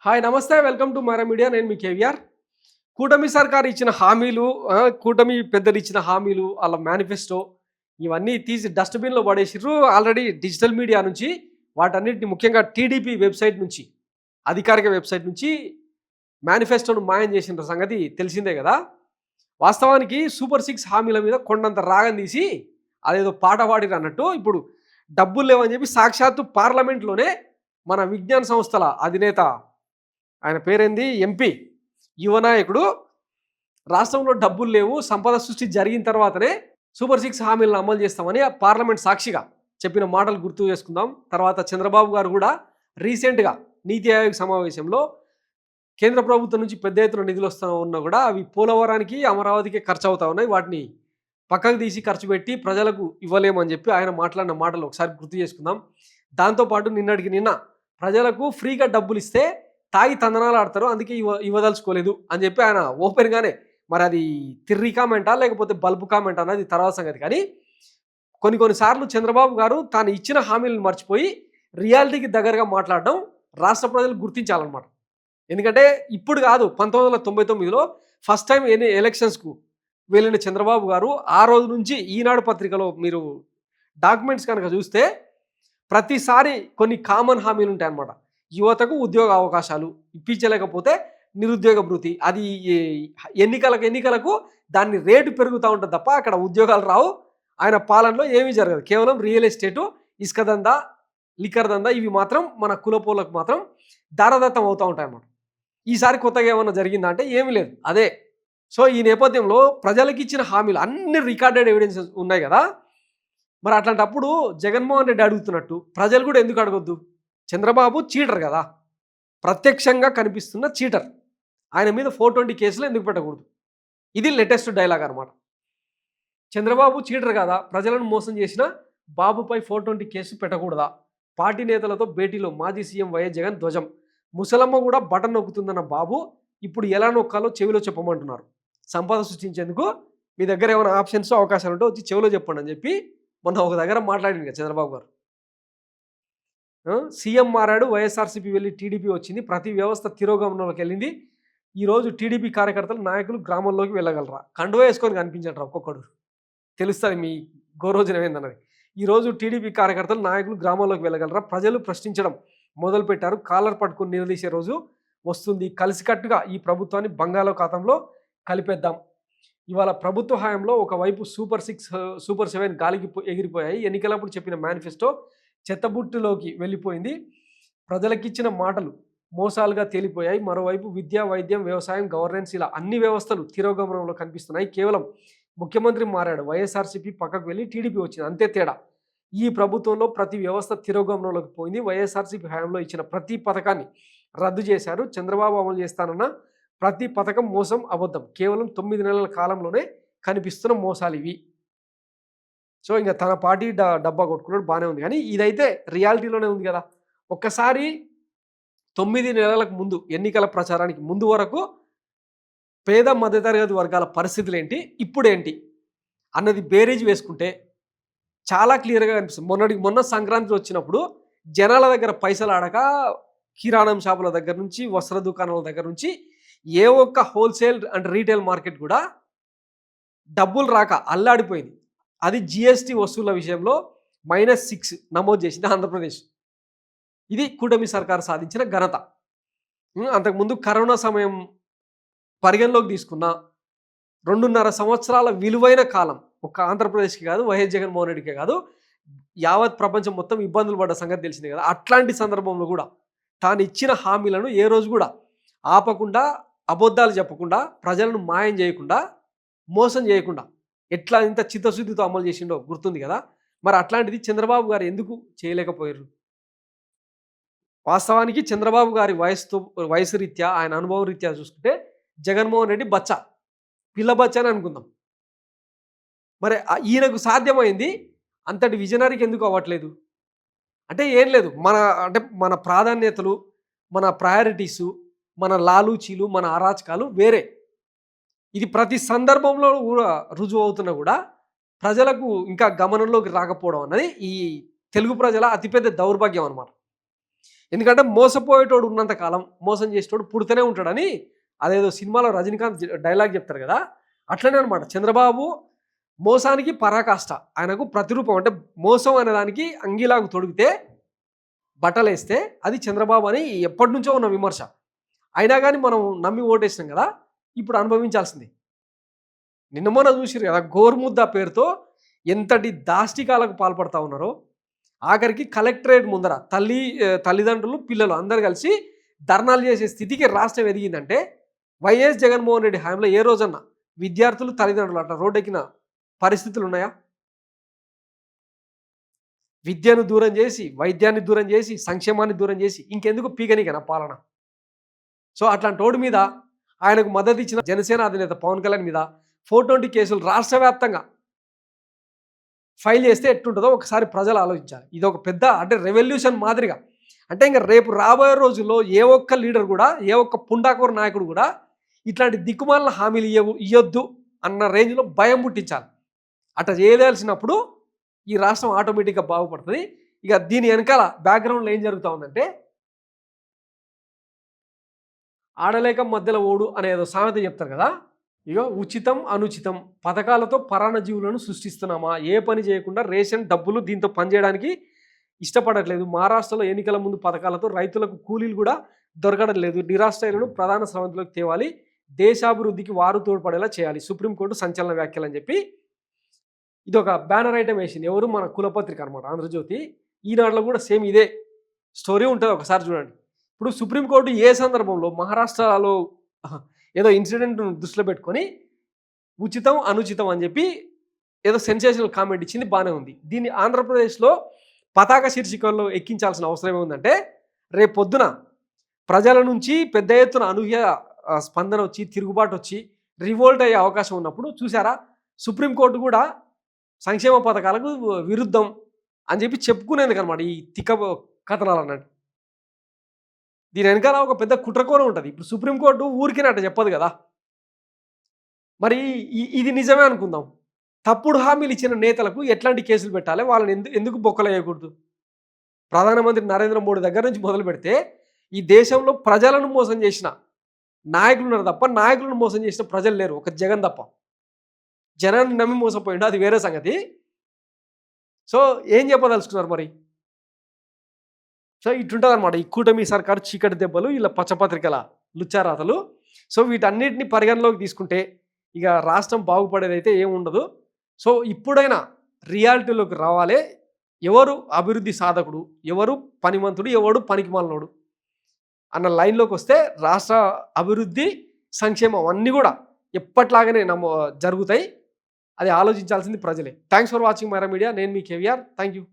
Hi నమస్తే welcome to Mara media. నేను మీ కేవీఆర్. కూటమి సర్కార్ ఇచ్చిన హామీలు, కూటమి పెద్దలు ఇచ్చిన హామీలు, ఆళ్ళ మేనిఫెస్టో ఇవన్నీ తీసి డస్ట్‌బిన్‌లో పడేసిర్రు. ఆల్రెడీ డిజిటల్ మీడియా నుంచి వాటన్నిటిని ముఖ్యంగా టీడీపీ వెబ్‌సైట్ నుంచి, అధికారిక వెబ్‌సైట్ నుంచి మేనిఫెస్టోను మాయం చేసిన సంగతి తెలిసిందే కదా! వాస్తవానికి సూపర్ 6 హామీల మీద కొండంత రాగం తీసి అదేదో పాట పాడిరన్నట్టు ఇప్పుడు డబ్బులు లేవని చెప్పి సాక్షాత్తు పార్లమెంట్‌లోనే మన విజ్ఞాన సంస్థల అధినేత, ఆయన పేరేంది, ఎంపీ, యువ నాయకుడు, రాష్ట్రంలో డబ్బులు లేవు, సంపద సృష్టి జరిగిన తర్వాతనే సూపర్ 6 హామీలను అమలు చేస్తామని ఆ పార్లమెంట్ సాక్షిగా చెప్పిన మాటలు గుర్తు చేసుకుందాం. తర్వాత చంద్రబాబు గారు కూడా రీసెంట్‌గా నీతి ఆయోగ్ సమావేశంలో కేంద్ర ప్రభుత్వం నుంచి పెద్ద ఎత్తున నిధులు వస్తా ఉన్నా కూడా అవి పోలవరానికి, అమరావతికి ఖర్చు అవుతా ఉన్నాయి. వాటిని పక్కకు తీసి ఖర్చు పెట్టి ప్రజలకు ఇవ్వలేమని చెప్పి ఆయన మాట్లాడిన మాటలు ఒకసారి గుర్తు చేసుకుందాం. దాంతోపాటు నిన్నటికి నిన్న ప్రజలకు ఫ్రీగా డబ్బులు ఇస్తే తాగి తందనాలు ఆడతారు, అందుకే ఇవ్వదలుచుకోలేదు అని చెప్పి ఆయన ఓపెన్గానే, మరి అది తిర్రి కామెంటా లేకపోతే బల్బు కామెంట్ అన్నది తర్వాత సంగతి. కానీ కొన్ని సార్లు చంద్రబాబు గారు తాను ఇచ్చిన హామీలను మర్చిపోయి రియాలిటీకి దగ్గరగా మాట్లాడడం రాష్ట్ర ప్రజలు గుర్తించాలన్నమాట. ఎందుకంటే ఇప్పుడు కాదు, 1999లో ఫస్ట్ టైం ఎలక్షన్స్కు వెళ్ళిన చంద్రబాబు గారు ఆ రోజు నుంచి ఈనాడు పత్రికలో మీరు డాక్యుమెంట్స్ కనుక చూస్తే ప్రతిసారి కొన్ని కామన్ హామీలు ఉంటాయన్నమాట. యువతకు ఉద్యోగ అవకాశాలు ఇప్పించలేకపోతే నిరుద్యోగ భృతి, అది ఎన్నికలకు దాన్ని రేటు పెరుగుతూ ఉంటుంది తప్ప అక్కడ ఉద్యోగాలు రావు. ఆయన పాలనలో ఏమీ జరగదు. కేవలం రియల్ ఎస్టేటు, ఇసుక దందా, లిక్కర్ దందా ఇవి మాత్రం మన కులపోలకు మాత్రం దారదత్తం అవుతూ ఉంటాయన్నమాట. ఈసారి కొత్తగా ఏమన్నా జరిగిందా అంటే ఏమీ లేదు. అదే. సో ఈ నేపథ్యంలో ప్రజలకు ఇచ్చిన హామీలు అన్ని రికార్డెడ్ ఎవిడెన్సెస్ ఉన్నాయి కదా! మరి అట్లాంటప్పుడు జగన్మోహన్ రెడ్డి అడుగుతున్నట్టు ప్రజలు కూడా ఎందుకు అడగొద్దు? చంద్రబాబు చీటర్ కదా! ప్రత్యక్షంగా కనిపిస్తున్న చీటర్. ఆయన మీద 420 కేసులు ఎందుకు పెట్టకూడదు? ఇది లేటెస్ట్ డైలాగ్ అనమాట. చంద్రబాబు చీటర్ కదా! ప్రజలను మోసం చేసిన బాబుపై 420 కేసు పెట్టకూడదా? పార్టీ నేతలతో భేటీలో మాజీ సీఎం వైఎస్ జగన్ ధ్వజం. ముసలమ్మ కూడా బటన్ నొక్కుతుందన్న బాబు ఇప్పుడు ఎలా నొక్కాలో చెవిలో చెప్పమంటున్నారు. సంపద సృష్టించేందుకు మీ దగ్గర ఏమైనా ఆప్షన్స్, అవకాశాలు ఉంటే వచ్చి చెవిలో చెప్పండి అని చెప్పి మొన్న ఒక దగ్గర మాట్లాడిండు కదా చంద్రబాబు గారు. సీఎం మారాడు, వైఎస్ఆర్సీపీ వెళ్ళి టీడీపీ వచ్చింది, ప్రతి వ్యవస్థ తిరోగమనంలోకి వెళ్ళింది. ఈరోజు టీడీపీ కార్యకర్తలు, నాయకులు గ్రామంలోకి వెళ్ళగలరా? కండువ వేసుకొని కనిపించట్రా ఒక్కొక్కడు, తెలుస్తుంది మీ గోరోజనం ఏందన్నది. ఈరోజు టీడీపీ కార్యకర్తలు, నాయకులు గ్రామంలోకి వెళ్ళగలరా? ప్రజలు ప్రశ్నించడం మొదలుపెట్టారు. కాలర్ పట్టుకుని నిలదీసే రోజు వస్తుంది. కలిసికట్టుగా ఈ ప్రభుత్వాన్ని బంగాళాఖాతంలో కలిపేద్దాం. ఇవాళ ప్రభుత్వ హయాంలో ఒకవైపు సూపర్ 6, సూపర్ 7 గాలికి ఎగిరిపోయాయి. ఎన్నికలప్పుడు చెప్పిన మేనిఫెస్టో చెత్తబుట్టులోకి వెళ్ళిపోయింది. ప్రజలకిచ్చిన మాటలు మోసాలుగా తేలిపోయాయి. మరోవైపు విద్య, వైద్యం, వ్యవసాయం, గవర్నెన్స్ ఇలా అన్ని వ్యవస్థలు తిరోగమనంలో కనిపిస్తున్నాయి. కేవలం ముఖ్యమంత్రి మారాడు, వైఎస్ఆర్సీపీ పక్కకు వెళ్ళి టీడీపీ వచ్చింది, అంతే తేడా. ఈ ప్రభుత్వంలో ప్రతి వ్యవస్థ తిరోగమనంలోకి పోయింది. వైఎస్ఆర్సీపీ హయాంలో ఇచ్చిన ప్రతి పథకాన్ని రద్దు చేశారు. చంద్రబాబు అమలు చేస్తానన్న ప్రతి పథకం మోసం, అబద్ధం. కేవలం 9 నెలల కాలంలోనే కనిపిస్తున్న మోసాలు ఇవి. సో ఇంక తన పార్టీ డబ్బా కొట్టుకున్నాడు, బాగానే ఉంది. కానీ ఇదైతే రియాలిటీలోనే ఉంది కదా. ఒక్కసారి 9 నెలలకు ముందు, ఎన్నికల ప్రచారానికి ముందు వరకు పేద మధ్యతరగతి వర్గాల పరిస్థితులు ఏంటి, ఇప్పుడేంటి అన్నది బేరీజ్ వేసుకుంటే చాలా క్లియర్గా కనిపిస్తుంది. మొన్న సంక్రాంతి వచ్చినప్పుడు జనాల దగ్గర పైసలు ఆడక కిరాణం షాపుల దగ్గర నుంచి, వస్త్ర దుకాణాల దగ్గర నుంచి, ఏ ఒక్క హోల్సేల్ అండ్ రీటైల్ మార్కెట్ కూడా డబ్బులు రాక అల్లాడిపోయింది. అది జీఎస్టీ వసూళ్ల విషయంలో -6 నమోదు చేసింది ఆంధ్రప్రదేశ్. ఇది కూటమి సర్కారు సాధించిన ఘనత. అంతకుముందు కరోనా సమయం పరిగణలోకి తీసుకున్న 2.5 సంవత్సరాల విలువైన కాలం ఒక్క ఆంధ్రప్రదేశ్కి కాదు, వైఎస్ జగన్మోహన్ రెడ్డికే కాదు, యావత్ ప్రపంచం మొత్తం ఇబ్బందులు పడ్డ సంగతి తెలిసిందే కదా. అట్లాంటి సందర్భంలో కూడా తాను ఇచ్చిన హామీలను ఏ రోజు కూడా ఆపకుండా, అబద్ధాలు చెప్పకుండా, ప్రజలను మాయం చేయకుండా, మోసం చేయకుండా ఎట్లా ఇంత చిత్తశుద్ధితో అమలు చేసిండో గుర్తుంది కదా. మరి అట్లాంటిది చంద్రబాబు గారు ఎందుకు చేయలేకపోయారు? వాస్తవానికి చంద్రబాబు గారి వయసు రీత్యా, ఆయన అనుభవం రీత్యా చూసుకుంటే జగన్మోహన్ రెడ్డి బచ్చా, పిల్ల బచ్చా అని అనుకుందాం. మరి ఈయనకు సాధ్యమైంది, అంతటి విజనరీకి ఎందుకు అవ్వట్లేదు? అంటే ఏం లేదు, మన ప్రాధాన్యతలు, మన ప్రయారిటీసు, మన లాలూచీలు, మన అరాచకాలు వేరే. ఇది ప్రతి సందర్భంలో కూడా రుజువు అవుతున్నా కూడా ప్రజలకు ఇంకా గమనంలోకి రాకపోవడం అన్నది ఈ తెలుగు ప్రజల అతిపెద్ద దౌర్భాగ్యం అనమాట. ఎందుకంటే మోసపోయేటోడు ఉన్నంత కాలం మోసం చేసేటోడు పుడుతూనే ఉంటాడని అదేదో సినిమాలో రజనీకాంత్ డైలాగ్ చెప్తారు కదా, అట్లనే అనమాట. చంద్రబాబు మోసానికి పరాకాష్ట. ఆయనకు ప్రతిరూపం. అంటే మోసం అనే దానికి అంగీలాగు తొడిగితే బట్టలేస్తే అది చంద్రబాబు అని ఎప్పటి నుంచో ఉన్న విమర్శ. అయినా కానీ మనం నమ్మి ఓటేసినాం కదా, ఇప్పుడు అనుభవించాల్సింది. నిన్న మొన్న చూసిరు కదా, గోరుముద్ద పేరుతో ఎంతటి దాష్టికాలకు పాల్పడతా ఉన్నారో. ఆఖరికి కలెక్టరేట్ ముందర తల్లిదండ్రులు పిల్లలు అందరు కలిసి ధర్నాలు చేసే స్థితికి రాష్ట్రం ఎదిగిందంటే వైఎస్ జగన్మోహన్ రెడ్డి హయాంలో ఏ రోజన్నా విద్యార్థులు తల్లిదండ్రులు అట్లా రోడ్డెక్కిన పరిస్థితులు ఉన్నాయా? విద్యను దూరం చేసి, వైద్యాన్ని దూరం చేసి, సంక్షేమాన్ని దూరం చేసి ఇంకెందుకు పీకనికనా పాలన? సో అట్లాంటి రోడ్డు మీద ఆయనకు మద్దతు ఇచ్చిన జనసేన అధినేత పవన్ కళ్యాణ్ మీద 420 కేసులు రాష్ట్ర వ్యాప్తంగా ఫైల్ చేస్తే ఎట్టుంటుందో ఒకసారి ప్రజలు ఆలోచించాలి. ఇది ఒక పెద్ద అంటే రెవల్యూషన్ మాదిరిగా. అంటే ఇంకా రేపు రాబోయే రోజుల్లో ఏ ఒక్క లీడర్ కూడా, ఏ ఒక్క పుండాకోర నాయకుడు కూడా ఇట్లాంటి దిక్కుమాలిన హామీలు ఇవ్వద్దు అన్న రేంజ్లో భయం పుట్టించాలి. అట్లా చేయదలిసినప్పుడు ఈ రాష్ట్రం ఆటోమేటిక్గా బాగుపడుతుంది. ఇక దీని వెనకాల బ్యాక్గ్రౌండ్లో ఏం జరుగుతూ ఉందంటే, ఆడలేక మధ్యలో ఓడు అనేదో సామెత చెప్తారు కదా. ఇక ఉచితం అనుచితం పథకాలతో పరాన్నజీవులను సృష్టిస్తున్నామా? ఏ పని చేయకుండా రేషన్ డబ్బులు దీంతో పనిచేయడానికి ఇష్టపడట్లేదు. మహారాష్ట్రలో ఎన్నికల ముందు పథకాలతో రైతులకు కూలీలు కూడా దొరకడం లేదు. నిరాశ్రయులను ప్రధాన స్రవంతిలోకి తేవాలి. దేశాభివృద్ధికి వారు తోడ్పడేలా చేయాలి. సుప్రీంకోర్టు సంచలన వ్యాఖ్యలు అని చెప్పి ఇది ఒక బ్యానర్ ఐటమ్ వేసింది. ఎవరు? మన కులపత్రిక అనమాట, ఆంధ్రజ్యోతి. ఈనాడులో కూడా సేమ్ ఇదే స్టోరీ ఉంటుంది, ఒకసారి చూడండి. ఇప్పుడు సుప్రీంకోర్టు ఏ సందర్భంలో మహారాష్ట్రలో ఏదో ఇన్సిడెంట్ను దృష్టిలో పెట్టుకొని ఉచితం అనుచితం అని చెప్పి ఏదో సెన్సేషనల్ కామెంట్ ఇచ్చింది, బాగానే ఉంది. దీన్ని ఆంధ్రప్రదేశ్లో పతాక శీర్షికల్లో ఎక్కించాల్సిన అవసరం ఏముందంటే, రేపు పొద్దున ప్రజల నుంచి పెద్ద ఎత్తున అనూహ్య స్పందన వచ్చి, తిరుగుబాటు వచ్చి, రివోల్ట్ అయ్యే అవకాశం ఉన్నప్పుడు చూసారా, సుప్రీంకోర్టు కూడా సంక్షేమ పథకాలకు విరుద్ధం అని చెప్పి చెప్పుకునేందుకు అనమాట ఈ తిక్క కథనాలు అన్నట్టు. దీని వెనకాల ఒక పెద్ద కుట్రకోణం ఉంటుంది. ఇప్పుడు సుప్రీంకోర్టు ఊరికినట్టు చెప్పదు కదా. మరి ఇది నిజమే అనుకుందాం. తప్పుడు హామీలు ఇచ్చిన నేతలకు ఎట్లాంటి కేసులు పెట్టాలి? వాళ్ళని ఎందుకు బొక్కలేయకూడదు? ప్రధానమంత్రి నరేంద్ర మోడీ దగ్గర నుంచి మొదలు పెడితే ఈ దేశంలో ప్రజలను మోసం చేసిన నాయకులు ఉన్నారు తప్ప, నాయకులను మోసం చేసిన ప్రజలు లేరు, ఒక జగన్ తప్ప. జనాన్ని నమ్మి మోసపోయిండు, అది వేరే సంగతి. సో ఏం చెప్పదలుచుకున్నారు మరి? సో ఇటుంటుంది అనమాట ఈ కూటమి సర్కారు చీకటి దెబ్బలు, ఇలా పచ్చపత్రికల లుచ్చారాతలు. సో వీటన్నిటిని పరిగణలోకి తీసుకుంటే ఇక రాష్ట్రం బాగుపడేదైతే ఏముండదు. సో ఇప్పుడైనా రియాలిటీలోకి రావాలి. ఎవరు అభివృద్ధి సాధకుడు, ఎవరు పనిమంతుడు, ఎవడు పనికిమాలినోడు అన్న లైన్లోకి వస్తే రాష్ట్ర అభివృద్ధి, సంక్షేమం అన్నీ కూడా ఎప్పట్లాగానే జరుగుతాయి. అది ఆలోచించాల్సింది ప్రజలే. Thanks for watching Myra media. నేను మీ కేవీఆర్. Thank you.